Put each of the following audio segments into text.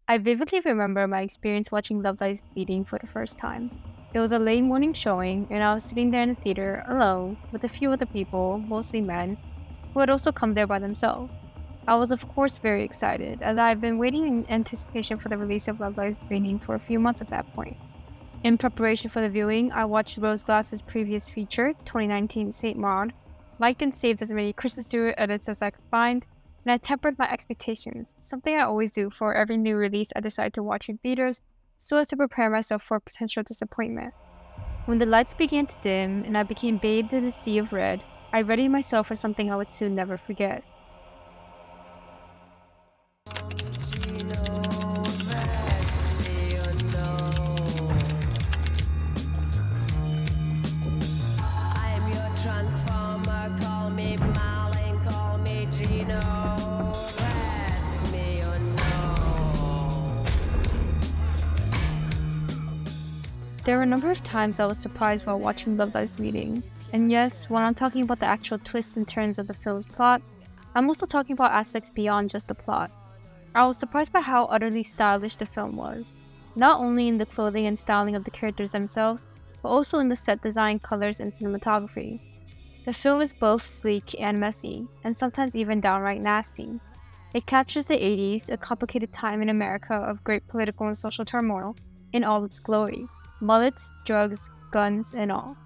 I vividly remember my experience watching Love Lies Bleeding for the first time. It was a late morning showing, and I was sitting there in the theater alone with a few other people, mostly men, who had also come there by themselves. I was, of course, very excited, as I had been waiting in anticipation for the release of Love Lies Bleeding for a few months at that point. In preparation for the viewing, I watched Rose Glass's previous feature, 2019 Saint Maud, liked and saved as many Kristen Stewart edits as I could find, and I tempered my expectations, something I always do for every new release I decide to watch in theaters, so as to prepare myself for potential disappointment. When the lights began to dim and I became bathed in a sea of red, I readied myself for something I would soon never forget. There were a number of times I was surprised while watching Love Lies Bleeding, and yes, when I'm talking about the actual twists and turns of the film's plot, I'm also talking about aspects beyond just the plot. I was surprised by how utterly stylish the film was, not only in the clothing and styling of the characters themselves, but also in the set design, colors, and cinematography. The film is both sleek and messy, and sometimes even downright nasty. It captures the 80s, a complicated time in America of great political and social turmoil, in all its glory. Mullets, drugs, guns, and all.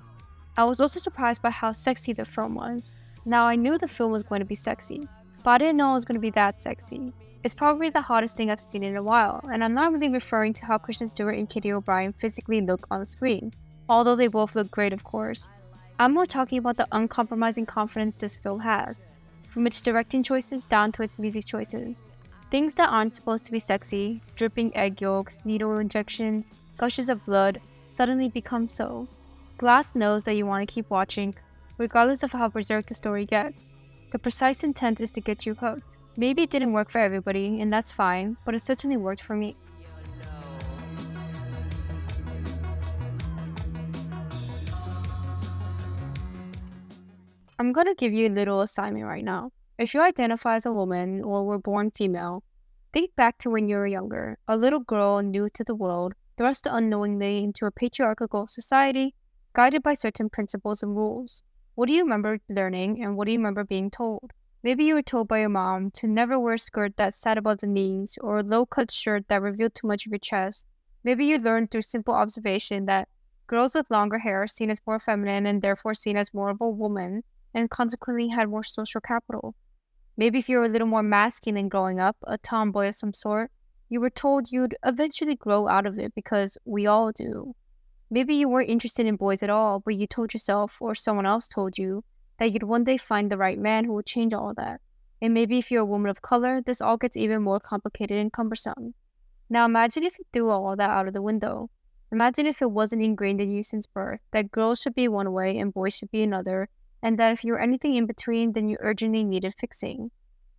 I was also surprised by how sexy the film was. Now, I knew the film was going to be sexy, but I didn't know it was going to be that sexy. It's probably the hottest thing I've seen in a while, and I'm not really referring to how Kristen Stewart and Katie O'Brien physically look on the screen, although they both look great, of course. I'm more talking about the uncompromising confidence this film has, from its directing choices down to its music choices. Things that aren't supposed to be sexy, dripping egg yolks, needle injections, gushes of blood, suddenly become so. Glass knows that you want to keep watching, regardless of how berserk the story gets. The precise intent is to get you hooked. Maybe it didn't work for everybody, and that's fine, but it certainly worked for me. I'm gonna give you a little assignment right now. If you identify as a woman or were born female, think back to when you were younger, a little girl new to the world, thrust unknowingly into a patriarchal society, guided by certain principles and rules. What do you remember learning, and what do you remember being told? Maybe you were told by your mom to never wear a skirt that sat above the knees or a low-cut shirt that revealed too much of your chest. Maybe you learned through simple observation that girls with longer hair are seen as more feminine and therefore seen as more of a woman, and consequently had more social capital. Maybe if you were a little more masculine growing up, a tomboy of some sort, you were told you'd eventually grow out of it because we all do. Maybe you weren't interested in boys at all, but you told yourself or someone else told you that you'd one day find the right man who would change all that. And maybe if you're a woman of color, this all gets even more complicated and cumbersome. Now imagine if you threw all that out of the window. Imagine if it wasn't ingrained in you since birth that girls should be one way and boys should be another, and that if you were anything in between, then you urgently needed fixing.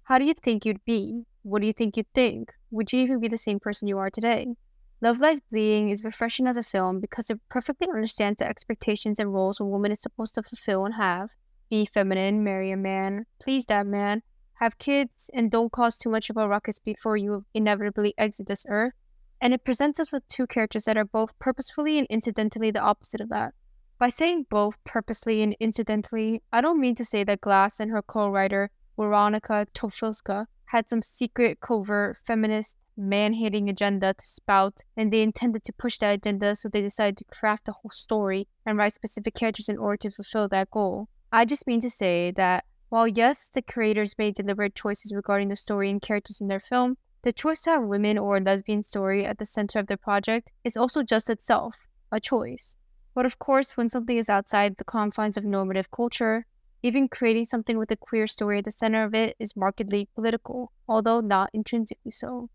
How do you think you'd be? What do you think you'd think? Would you even be the same person you are today? Love Lies Bleeding is refreshing as a film because it perfectly understands the expectations and roles a woman is supposed to fulfill and have. Be feminine, marry a man, please that man, have kids, and don't cause too much of a ruckus before you inevitably exit this earth. And it presents us with two characters that are both purposefully and incidentally the opposite of that. By saying both purposely and incidentally, I don't mean to say that Glass and her co-writer, Veronica Tofilska, had some secret, covert, feminist, man-hating agenda to spout, and they intended to push that agenda, so they decided to craft the whole story and write specific characters in order to fulfill that goal. I just mean to say that while yes, the creators made deliberate choices regarding the story and characters in their film, the choice to have women or a lesbian story at the center of their project is also just itself a choice. But of course, when something is outside the confines of normative culture, even creating something with a queer story at the center of it is markedly political, although not intrinsically so.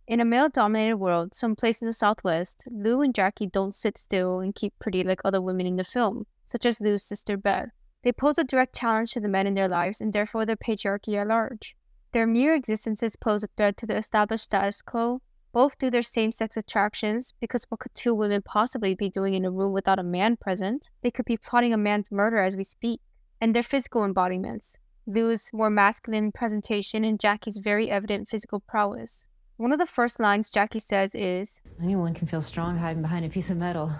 In a male-dominated world, someplace in the Southwest, Lou and Jackie don't sit still and keep pretty like other women in the film, such as Lou's sister Beth. They pose a direct challenge to the men in their lives and therefore their patriarchy at large. Their mere existences pose a threat to the established status quo, both through their same-sex attractions, because what could two women possibly be doing in a room without a man present? They could be plotting a man's murder as we speak. And their physical embodiments, Lou's more masculine presentation and Jackie's very evident physical prowess. One of the first lines Jackie says is, Anyone can feel strong hiding behind a piece of metal.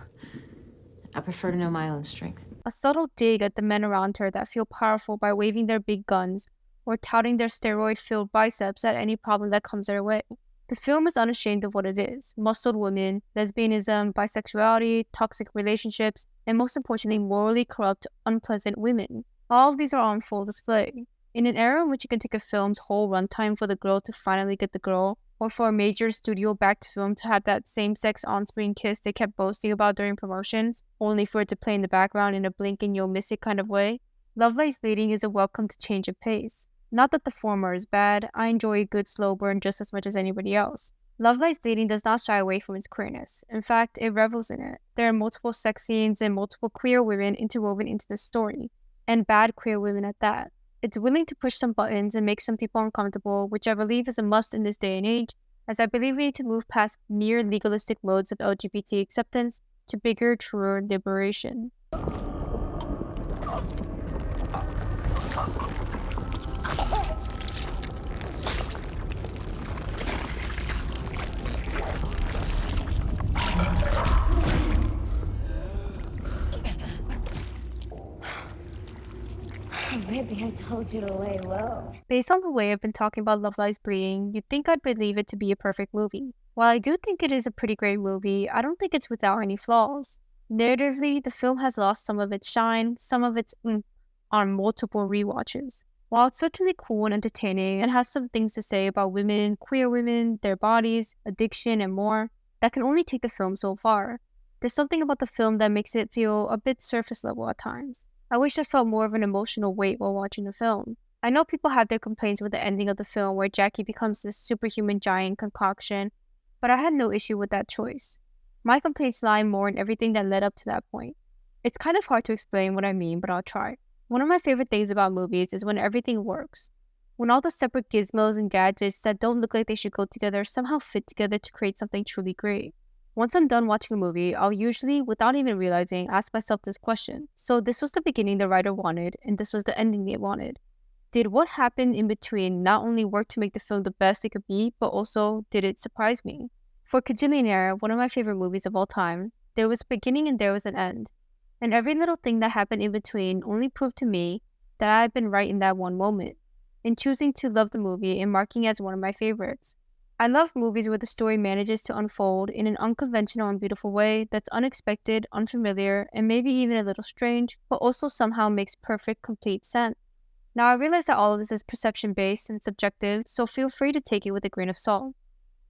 I prefer to know my own strength. a subtle dig at the men around her that feel powerful by waving their big guns or touting their steroid-filled biceps at any problem that comes their way. The film is unashamed of what it is: muscled women, lesbianism, bisexuality, toxic relationships, and most importantly, morally corrupt, unpleasant women. All of these are on full display. In an era in which it can take a film's whole runtime for the girl to finally get the girl, or for a major studio-backed film to have that same-sex on-screen kiss they kept boasting about during promotions, only for it to play in the background in a blink and you'll miss it kind of way, Love Lies Bleeding is a welcomed change of pace. Not that the former is bad, I enjoy a good slow burn just as much as anybody else. Love Lies Bleeding does not shy away from its queerness. In fact, it revels in it. There are multiple sex scenes and multiple queer women interwoven into the story, and bad queer women at that. It's willing to push some buttons and make some people uncomfortable, which I believe is a must in this day and age, as I believe we need to move past mere legalistic modes of LGBT acceptance to bigger, truer liberation. Maybe I told you to lay low. Based on the way I've been talking about Love Lies Bleeding, you'd think I'd believe it to be a perfect movie. While I do think it is a pretty great movie, I don't think it's without any flaws. Narratively, the film has lost some of its shine, some of its oomph, on multiple rewatches. While it's certainly cool and entertaining and has some things to say about women, queer women, their bodies, addiction, and more, that can only take the film so far. There's something about the film that makes it feel a bit surface level at times. I wish I felt more of an emotional weight while watching the film. I know people have their complaints with the ending of the film where Jackie becomes this superhuman giant concoction, but I had no issue with that choice. My complaints lie more in everything that led up to that point. It's kind of hard to explain what I mean, but I'll try. One of my favorite things about movies is when everything works. When all the separate gizmos and gadgets that don't look like they should go together somehow fit together to create something truly great. Once I'm done watching a movie, I'll usually, without even realizing, ask myself this question. So this was the beginning the writer wanted, and this was the ending they wanted. Did what happened in between not only work to make the film the best it could be, but also did it surprise me? For Kajillionaire, one of my favorite movies of all time, there was a beginning and there was an end. And every little thing that happened in between only proved to me that I had been right in that one moment, in choosing to love the movie and marking it as one of my favorites. I love movies where the story manages to unfold in an unconventional and beautiful way that's unexpected, unfamiliar, and maybe even a little strange, but also somehow makes perfect, complete sense. Now, I realize that all of this is perception-based and subjective, so feel free to take it with a grain of salt.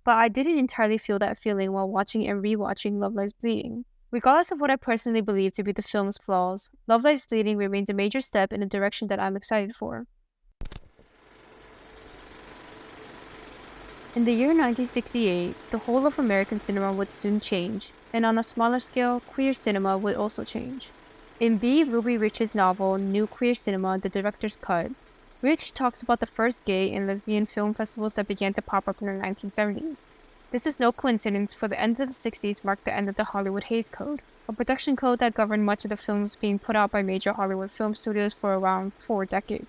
But I didn't entirely feel that feeling while watching and rewatching Love Lies Bleeding. Regardless of what I personally believe to be the film's flaws, Love Lies Bleeding remains a major step in a direction that I'm excited for. In the year 1968, the whole of American cinema would soon change, and on a smaller scale, queer cinema would also change. In B. Ruby Rich's novel, New Queer Cinema, The Director's Cut, Rich talks about the first gay and lesbian film festivals that began to pop up in the 1970s. This is no coincidence, for the end of the 60s marked the end of the Hollywood Hays Code, a production code that governed much of the films being put out by major Hollywood film studios for around 4 decades.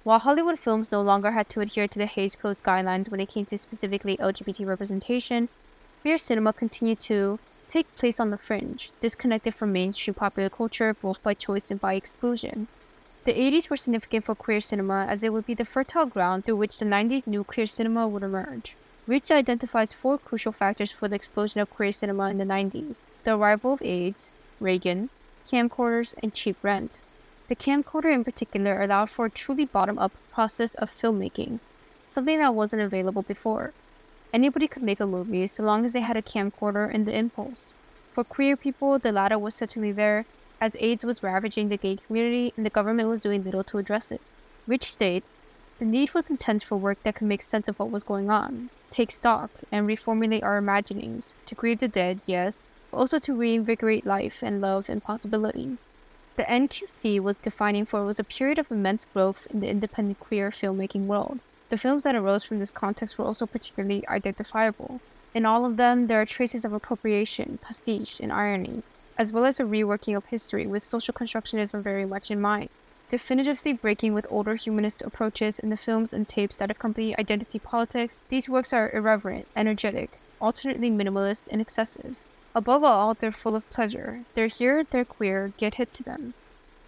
While Hollywood films no longer had to adhere to the Hays Code's guidelines when it came to specifically LGBT representation, queer cinema continued to take place on the fringe, disconnected from mainstream popular culture both by choice and by exclusion. The 80s were significant for queer cinema as it would be the fertile ground through which the 90s new queer cinema would emerge. Rich identifies 4 crucial factors for the explosion of queer cinema in the 90s: the arrival of AIDS, Reagan, camcorders, and cheap rent. The camcorder in particular allowed for a truly bottom-up process of filmmaking, something that wasn't available before. Anybody could make a movie so long as they had a camcorder and the impulse. For queer people, the latter was certainly there, as AIDS was ravaging the gay community and the government was doing little to address it. Rich states, the need was intense for work that could make sense of what was going on, take stock, and reformulate our imaginings, to grieve the dead, yes, but also to reinvigorate life and love and possibility. The NQC was defining, for it was a period of immense growth in the independent queer filmmaking world. The films that arose from this context were also particularly identifiable. In all of them, there are traces of appropriation, pastiche, and irony, as well as a reworking of history with social constructionism very much in mind. definitively breaking with older humanist approaches in the films and tapes that accompany identity politics. These works are irreverent, energetic, alternately minimalist, and excessive. Above all, they're full of pleasure. They're here, they're queer, get hip to them.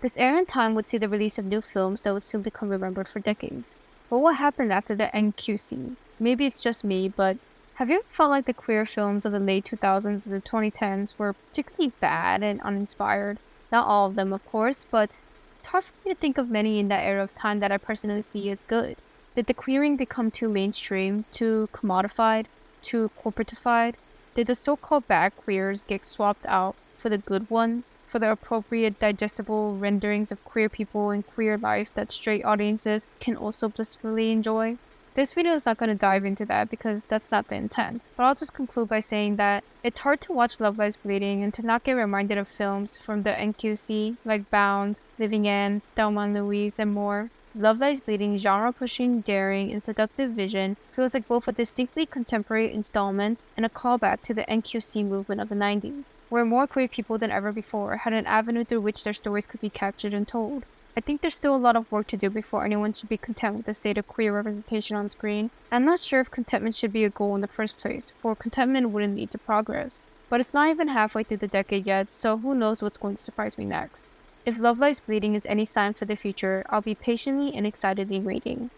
This era in time would see the release of new films that would soon become remembered for decades. But what happened after the NQC? Maybe it's just me, but have you ever felt like the queer films of the late 2000s and the 2010s were particularly bad and uninspired? Not all of them, of course, but it's hard for me to think of many in that era of time that I personally see as good. Did the queering become too mainstream, too commodified, too corporatified? Did the so-called bad queers get swapped out for the good ones, for the appropriate digestible renderings of queer people and queer life that straight audiences can also blissfully enjoy? This video is not going to dive into that because that's not the intent, but I'll just conclude by saying that it's hard to watch Love Lies Bleeding and to not get reminded of films from the NQC like Bound, Living End, Thelma and Louise, and more. Love Lies Bleeding's genre-pushing, daring, and seductive vision feels like both a distinctly contemporary installment and a callback to the NQC movement of the 90s, where more queer people than ever before had an avenue through which their stories could be captured and told. I think there's still a lot of work to do before anyone should be content with the state of queer representation on screen. I'm not sure if contentment should be a goal in the first place, for contentment wouldn't lead to progress. But it's not even halfway through the decade yet, so who knows what's going to surprise me next. If Love Lies Bleeding is any sign for the future, I'll be patiently and excitedly waiting.